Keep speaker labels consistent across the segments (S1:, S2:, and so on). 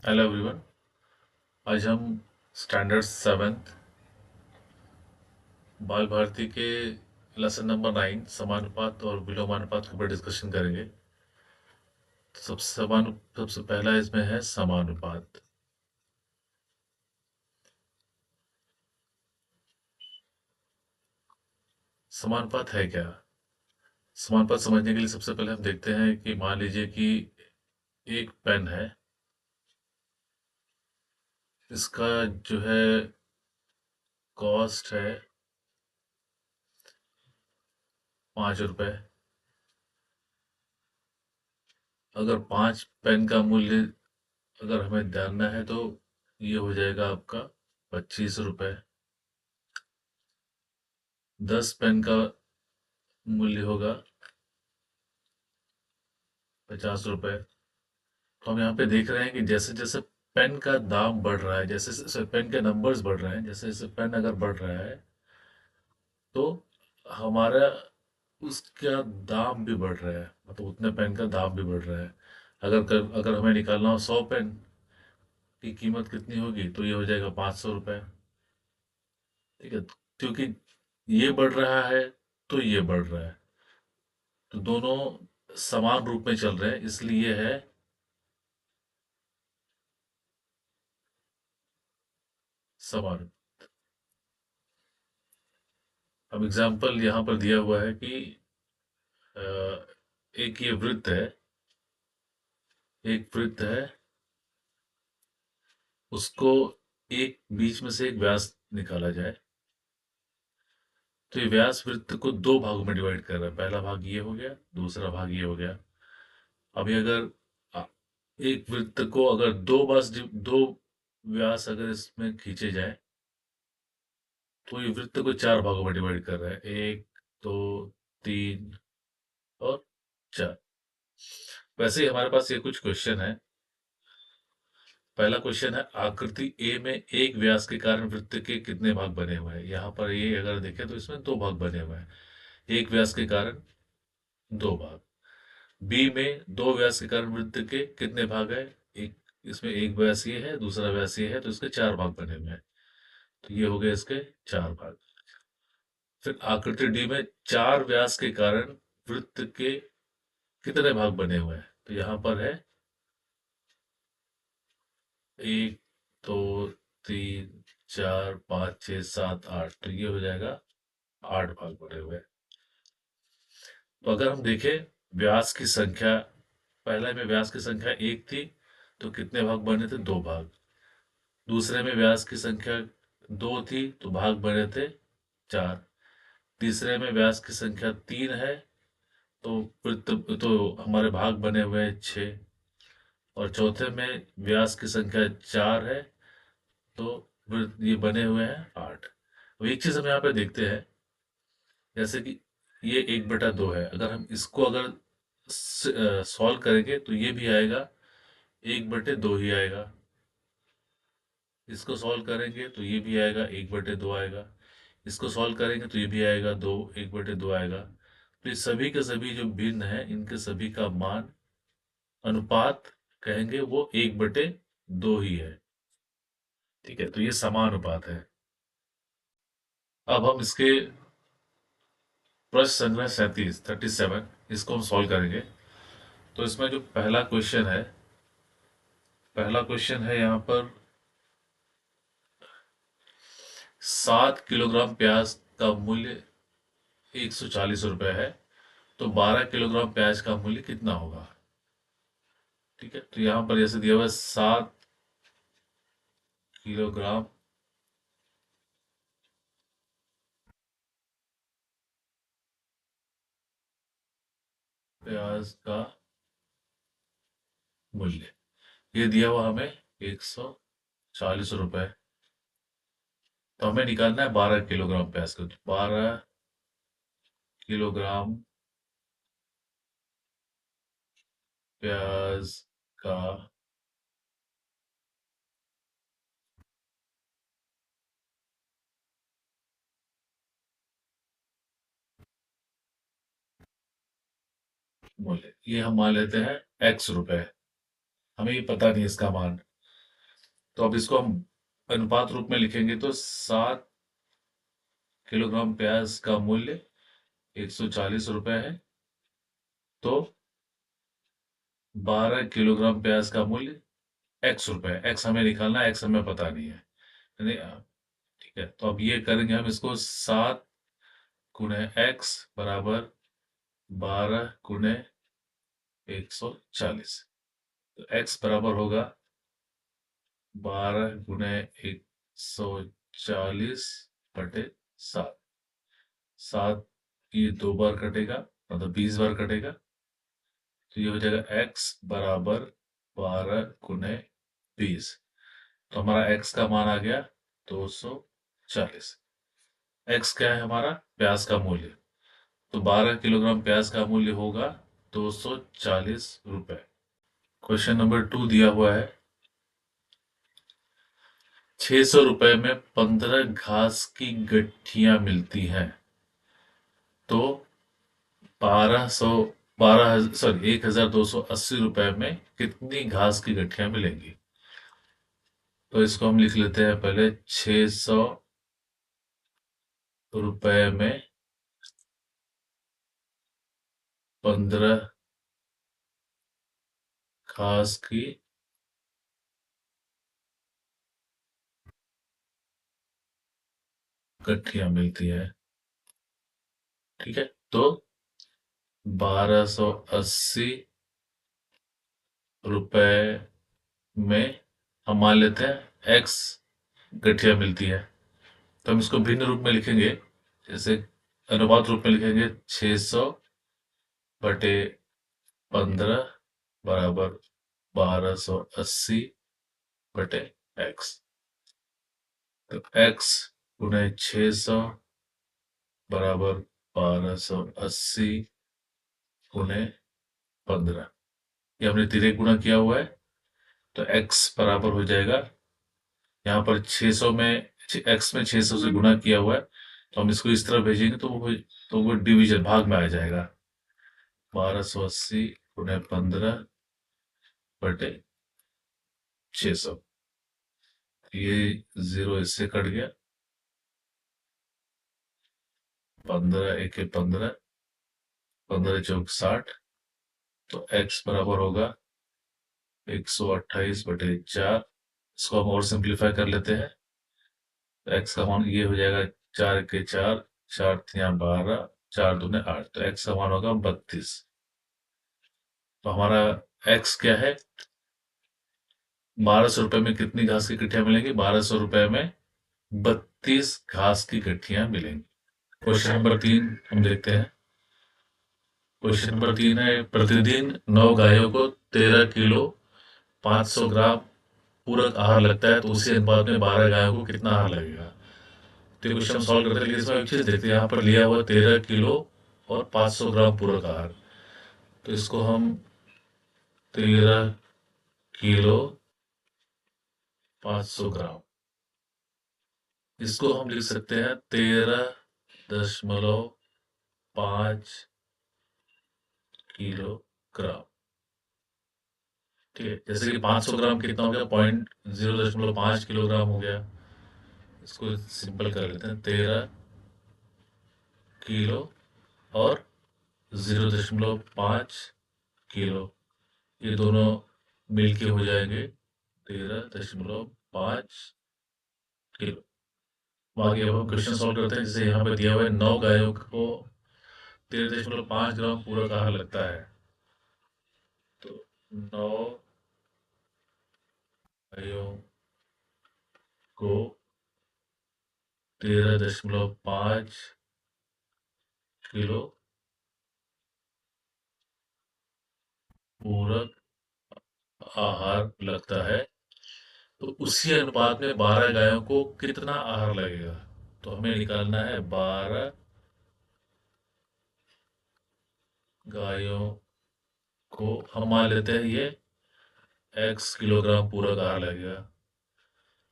S1: Hello everyone. आज हम standard seventh बाल भारती के लेसन नंबर 9 समानुपात और विलोमानुपात के ऊपर डिस्कशन करेंगे। तो सबसे पहला इसमें है समानुपात। समानुपात है क्या? समानुपात समझने के लिए सबसे पहले हम देखते हैं कि मान लीजिए कि एक पेन है। इसका जो है कॉस्ट है 5 रुपए। अगर 5 पेन का मूल्य अगर हमें जानना है तो ये हो जाएगा आपका 25 रुपए। 10 पेन का मूल्य होगा 50 रुपए। तो हम यहाँ पे देख रहे हैं कि जैसे जैसे पेन का दाम बढ़ रहा है, जैसे जैसे पेन के नंबर्स बढ़ रहे हैं, जैसे जैसे पेन अगर बढ़ रहा है तो हमारा उसका दाम भी बढ़ रहा है, मतलब उतने पेन का दाम भी बढ़ रहा है। अगर हमें निकालना हो 100 पेन की कीमत कितनी होगी तो ये हो जाएगा 500 रुपये। ठीक है, क्योंकि ये बढ़ रहा है तो ये बढ़ रहा है, तो दोनों समान रूप में चल रहे हैं, इसलिए है समान। अब एग्जाम्पल यहाँ पर दिया हुआ है कि अ, एक ये वृत्त है, एक वृत्त है, उसको एक बीच में से एक व्यास निकाला जाए। तो ये व्यास वृत्त को दो भागों में डिवाइड कर रहा है, पहला भाग ये हो गया, दूसरा भाग ये हो गया। अभी अगर अ, एक वृत्त को अगर दो व्यास अगर इसमें खींचे जाए तो ये वृत्त को चार भागों में डिवाइड कर रहा है, एक, दो, तीन और चार। वैसे ही हमारे पास ये कुछ क्वेश्चन है। पहला क्वेश्चन है, आकृति ए में एक व्यास के कारण वृत्त के कितने भाग बने हुए हैं। यहाँ पर ये अगर देखें तो इसमें दो भाग बने हुए हैं, एक व्यास के कारण दो भाग। बी में दो व्यास के कारण वृत्त के कितने भाग है, एक, इसमें एक व्यास ये है, दूसरा व्यास ये है, तो इसके चार भाग बने हुए हैं। तो ये हो गए इसके चार भाग। फिर आकृति डी में चार व्यास के कारण वृत्त के कितने भाग बने हुए हैं। तो यहाँ पर है एक, दो, तीन, चार, पाँच, छः, सात, आठ, तो ये हो जाएगा 8 भाग बने हुए हैं। तो अगर हम देखें व्यास की संख्या, पहले में व्यास की संख्या एक थी तो कितने भाग बने थे, दो भाग। दूसरे में व्यास की संख्या दो थी तो भाग बने थे चार। तीसरे में व्यास की संख्या तीन है तो तो हमारे भाग बने हुए हैं छः। और चौथे में व्यास की संख्या चार है तो ये बने हुए हैं आठ। अब एक चीज हम यहाँ पे देखते हैं, जैसे कि ये 1/2 है, अगर हम इसको अगर सॉल्व करेंगे तो ये भी आएगा 1/2 ही आएगा। इसको सॉल्व करेंगे तो ये भी आएगा 1/2 आएगा। इसको सॉल्व करेंगे तो ये भी आएगा दो, 1/2 आएगा। तो ये सभी के सभी जो भिन्न है इनके सभी का मान, अनुपात कहेंगे वो 1/2 ही है। ठीक है, तो ये समानुपात है। अब हम इसके प्रश्न संख्या 37 इसको हम सॉल्व करेंगे। तो इसमें जो पहला क्वेश्चन है यहाँ पर, 7 किलोग्राम प्याज का मूल्य 140 रुपये है, तो 12 किलोग्राम प्याज का मूल्य कितना होगा। ठीक है, तो यहाँ पर जैसे दिया हुआ है 7 किलोग्राम प्याज का मूल्य, ये दिया हुआ हमें 140 रुपये। तो हमें निकालना है 12 किलोग्राम प्याज का, तो 12 किलोग्राम प्याज का मूल्य, ये हम मान लेते हैं x रुपए। हमें ये पता नहीं इसका मान, तो अब इसको हम अनुपात रूप में लिखेंगे तो 7 किलोग्राम प्याज का मूल्य 140 रुपए है, तो 12 किलोग्राम प्याज का मूल्य एक्स रुपए। एक्स हमें निकालना है, एक्स हमें पता नहीं है, यानी ठीक है। तो अब ये करेंगे हम इसको, 7 गुणे एक्स बराबर 12 गुणे 140। तो एक्स बराबर होगा 12 गुणे 140 बटे 7। 7 ये 2 बार कटेगा, मतलब 20 बार कटेगा, तो ये हो जाएगा एक्स बराबर 12 गुणे 20। तो हमारा एक्स का मान आ गया 240। एक्स क्या है हमारा? प्याज का मूल्य। तो 12 किलोग्राम प्याज का मूल्य होगा 240 रुपए। क्वेश्चन नंबर 2 दिया हुआ है, 600 रुपए में 15 घास की गठियां मिलती हैं, तो 1280 रुपए में कितनी घास की गठियां मिलेंगी? तो इसको हम लिख लेते हैं पहले, 600 रुपए में 15 घास की गठियां मिलती है। ठीक है, तो 1280 रुपए में हम मान लेते हैं एक्स गठिया मिलती है, तो हम इसको भिन्न रूप में लिखेंगे। जैसे अनुपात रूप में लिखेंगे, 600 बटे 15 बराबर 1280 बटे एक्स। तो एक्स गुणे 600 बराबर 1280 गुणे 15। ये हमने तिरक गुणा किया हुआ है, तो x बराबर हो जाएगा, यहाँ पर 600 में x में 600 से गुणा किया हुआ है, तो हम इसको इस तरह भेजेंगे तो वो डिवीजन भाग में आ जाएगा। 1280 गुणे 15 बटे 600। ये 0 इससे कट गया, 15 एक 15, 15 चौक 60, तो x बराबर होगा 128 बटे 4। इसको हम और सिंप्लीफाई कर लेते हैं, तो x का मान ये हो जाएगा 4 के 4, 4 तिया 12, 4 दूने 8, तो x का मान होगा 32। तो हमारा x क्या है? 1200 रुपए में कितनी घास की गठियां मिलेंगी? 1200 रुपए में 32 घास की गठियां मिलेंगी। क्वेश्चन नंबर 3 हम देखते हैं। क्वेश्चन नंबर 3 है, प्रतिदिन 9 गायों को 13 किलो 500 ग्राम पूरक आहार लगता है, तो उसी अनुपात में 12 गायों को कितना आहार लगेगा? तो ये क्वेश्चन हम सॉल्व करते हैं, लेकिन इसमें एक चीज देखते हैं, यहाँ पर लिया हुआ 13 किलो और 500 ग्राम पूरक आहार। तो इसको हम 13 किलो 500 ग्राम, इसको हम लिख सकते हैं 13.5 किलोग्राम। ठीक है, जैसे कि 500 ग्राम कितना हो गया? 0.5 किलोग्राम हो गया। इसको सिंपल कर लेते हैं, 13 किलो और 0.5 किलो, ये दोनों मिलके हो जाएंगे 13.5 किलो। बाकी अब हम क्वेश्चन सॉल्व करते हैं। जैसे यहाँ पे दिया हुआ है 9 गायों को 13.5 ग्राम पूरक आहार लगता है, तो 9 गायों को 13.5 किलो पूरक आहार लगता है, तो उसी अनुपात में 12 गायों को कितना आहार लगेगा? तो हमें निकालना है 12 गायों को, हम मान लेते हैं ये x किलोग्राम पूरक आहार लगेगा।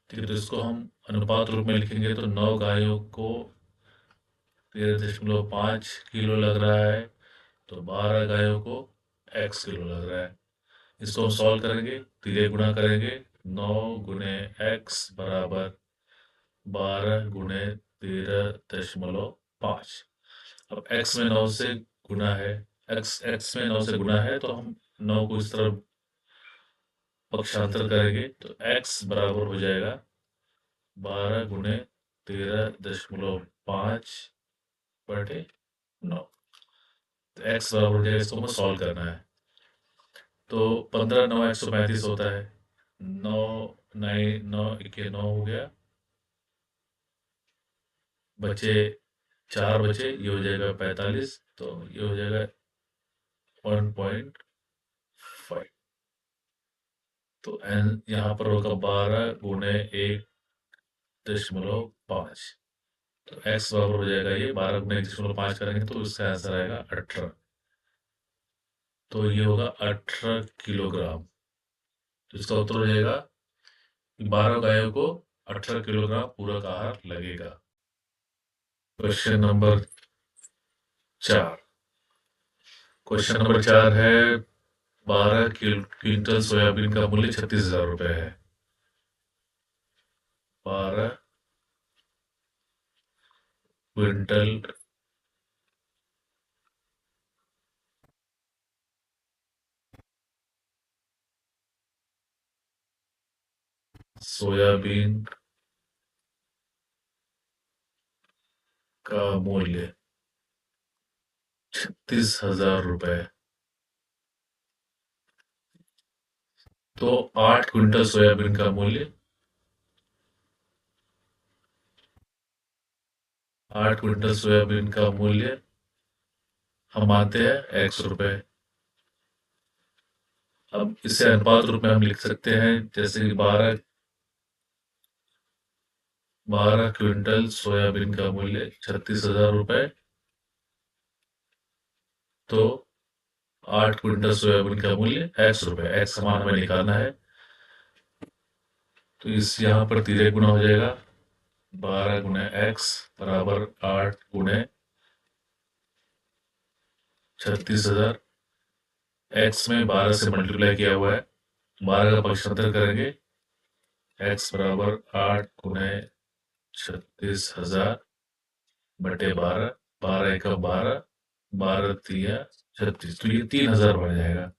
S1: ठीक है, तो इसको हम अनुपात रूप में लिखेंगे, तो 9 गायों को 13.5 किलो लग रहा है, तो 12 गायों को x किलो लग रहा है। इसको हम सॉल्व करेंगे, तिरे गुणा करेंगे, 9 गुणे x बराबर 12 गुणे 13.5। अब x में 9 से गुना है, x में 9 से गुना है, तो हम 9 को इस तरफ पक्षांतर करेंगे तो x बराबर हो जाएगा 12 गुणे 13.5 बटे 9। तो x बराबर हो जाएगा, इसको हमें सॉल्व करना है। तो 15 9 135 होता है, 9 9 इक्के 9 हो गया, बचे 4 बचे, ये हो जाएगा 45, तो ये हो जाएगा 1.5। तो n यहाँ पर होगा 12 गुणे 1.5। तो x बराबर हो जाएगा, ये 12 गुणे 1.5 करेंगे तो इसका आंसर आएगा 18। तो ये होगा 18 किलोग्राम। तो इसका उत्तर हो जाएगा 12 गायों को 18 किलोग्राम पूरक आहार लगेगा। Question number 4। क्वेश्चन नंबर 4 है 12 क्विंटल सोयाबीन का मूल्य 36,000 रुपए है। 12 क्विंटल सोयाबीन का मूल्य 36,000 रुपए। तो 8 क्विंटल सोयाबीन का मूल्य 8 क्विंटल सोयाबीन का मूल्य हम मानते हैं 100 रुपए। अब इसे अनुपात रूप में हम लिख सकते हैं, जैसे कि 12 क्विंटल सोयाबीन का मूल्य 36,000 रुपए, तो 8 क्विंटल सोयाबीन का मूल्य 100 रुपए। एक्स समान हमें निकालना है, तो इस यहाँ पर तिरे गुना हो जाएगा, 12 गुणे एक्स बराबर 8 गुणे 36,000। एक्स में 12 से मल्टीप्लाई किया हुआ है, 12 का पक्षांतर करेंगे, एक्स बराबर 8 गुणे 36,000 बटे 12, 12 एक 12, 12 तिया 36, तो ये 3,000 बन जाएगा।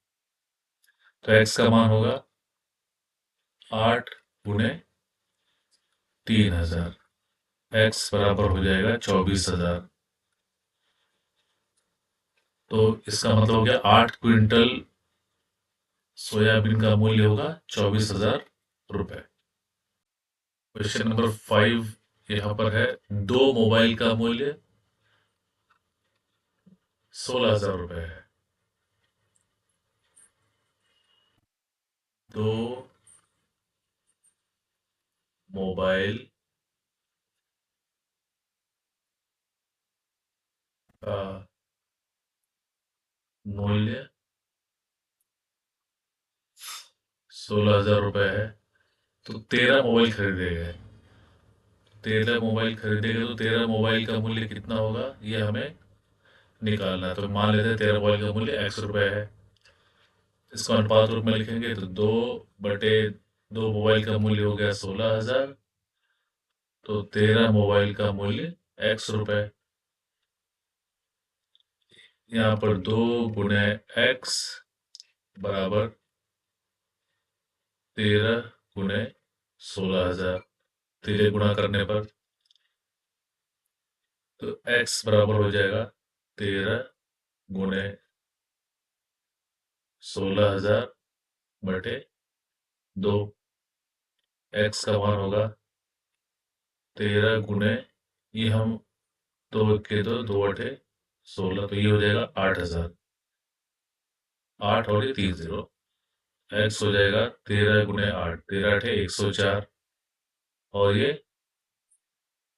S1: तो एक्स का मान होगा 8 गुणे 3,000, एक्स बराबर हो जाएगा 24,000। तो इसका मतलब हो गया 8 क्विंटल सोयाबीन का मूल्य होगा 24,000 रुपए। क्वेश्चन नंबर 5 यहाँ पर है, दो मोबाइल का मूल्य 16,000 रुपए है। दो मोबाइल का मूल्य 16,000 रुपए है, तो 13 मोबाइल खरीदे गए। 13 मोबाइल खरीदे गए, तो 13 मोबाइल का मूल्य कितना होगा ये हमें निकालना है। तो मान लेते हैं 13 मोबाइल का मूल्य 100 रुपए है। इसको अनुपात रूप में लिखेंगे तो 2 बटे 2 मोबाइल का मूल्य हो गया 16,000, तो 13 मोबाइल का मूल्य 100 रुपए। यहाँ पर 2 गुणे एक्स बराबर 13 गुणे 16,000, 13 गुणा करने पर तो x बराबर हो जाएगा 13 गुणे 16,000 बटे 2। x का मान होगा 13 गुणे, ये हम 2 के 2 अठे 16, तो ये हो जाएगा 8,000। 8 और ये 3 0, x हो जाएगा 13 गुणे 8, 13 अठे 104, और ये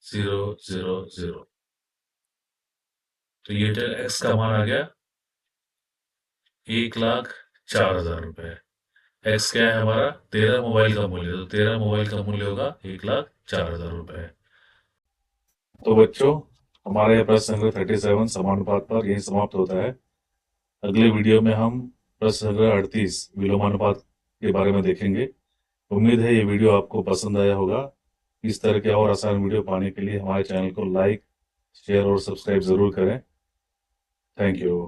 S1: 0 0 0। तो ये x का मान आ गया 1,04,000 रुपए। एक्स क्या है हमारा 13 मोबाइल का मूल्य, तो 13 मोबाइल का मूल्य होगा 1,04,000 रुपए। तो बच्चों, हमारा यह प्रश्न संग्रह 37 समानुपात पर यही समाप्त होता है। अगले वीडियो में हम प्रश्न संग्रह 38 विलोमानुपात के बारे में देखेंगे। उम्मीद है ये वीडियो आपको पसंद आया होगा। इस तरह के और आसान वीडियो पाने के लिए हमारे चैनल को लाइक, शेयर और सब्सक्राइब ज़रूर करें। Thank you.